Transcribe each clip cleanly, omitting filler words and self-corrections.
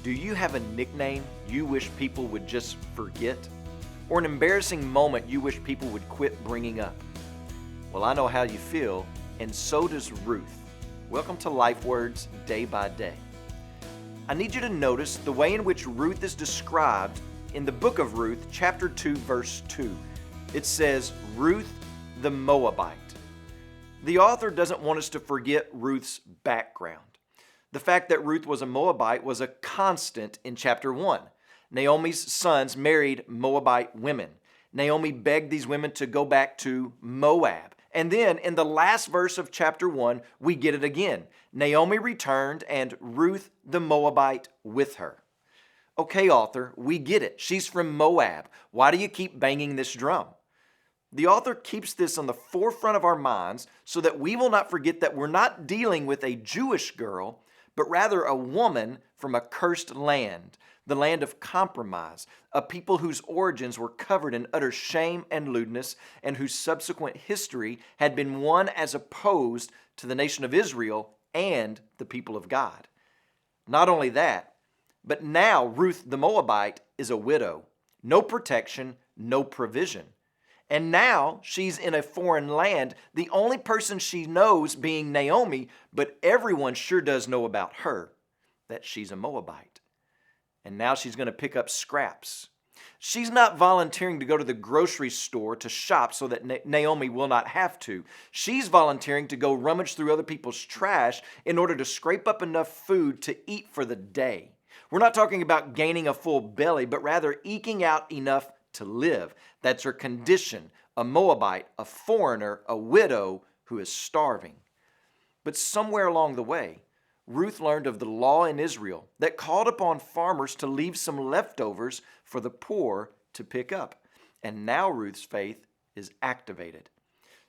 Do you have a nickname you wish people would just forget? Or an embarrassing moment you wish people would quit bringing up? Well, I know how you feel, and so does Ruth. Welcome to Life Words Day by Day. I need you to notice the way in which Ruth is described in the book of Ruth, chapter 2, verse 2. It says, Ruth the Moabite. The author doesn't want us to forget Ruth's background. The fact that Ruth was a Moabite was a constant in chapter 1. Naomi's sons married Moabite women. Naomi begged these women to go back to Moab. And then in the last verse of chapter 1, we get it again. Naomi returned and Ruth the Moabite with her. Okay, author, we get it. She's from Moab. Why do you keep banging this drum? The author keeps this on the forefront of our minds so that we will not forget that we're not dealing with a Jewish girl, but rather a woman from a cursed land, the land of compromise, a people whose origins were covered in utter shame and lewdness, and whose subsequent history had been one as opposed to the nation of Israel and the people of God. Not only that, but now Ruth the Moabite is a widow. No protection, no provision. And now she's in a foreign land, the only person she knows being Naomi, but everyone sure does know about her, that she's a Moabite. And now she's going to pick up scraps. She's not volunteering to go to the grocery store to shop so that Naomi will not have to. She's volunteering to go rummage through other people's trash in order to scrape up enough food to eat for the day. We're not talking about gaining a full belly, but rather eking out enough to live. That's her condition, a Moabite, a foreigner, a widow who is starving. But somewhere along the way, Ruth learned of the law in Israel that called upon farmers to leave some leftovers for the poor to pick up. And now Ruth's faith is activated.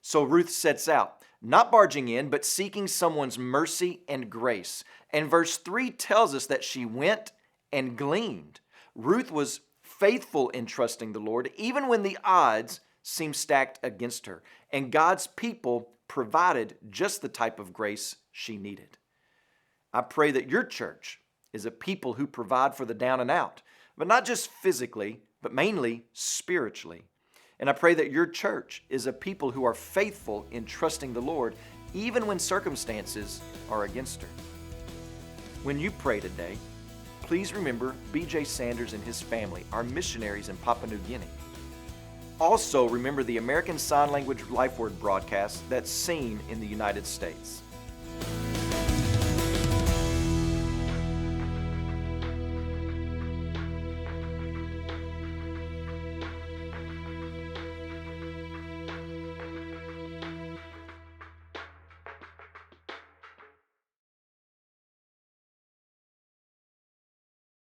So Ruth sets out, not barging in, but seeking someone's mercy and grace. And verse 3 tells us that she went and gleaned. Ruth was faithful in trusting the Lord, even when the odds seemed stacked against her. And God's people provided just the type of grace she needed. I pray that your church is a people who provide for the down and out, but not just physically, but mainly spiritually. And I pray that your church is a people who are faithful in trusting the Lord, even when circumstances are against her. When you pray today, please remember B.J. Sanders and his family are missionaries in Papua New Guinea. Also, remember the American Sign Language Life Word broadcast that's seen in the United States.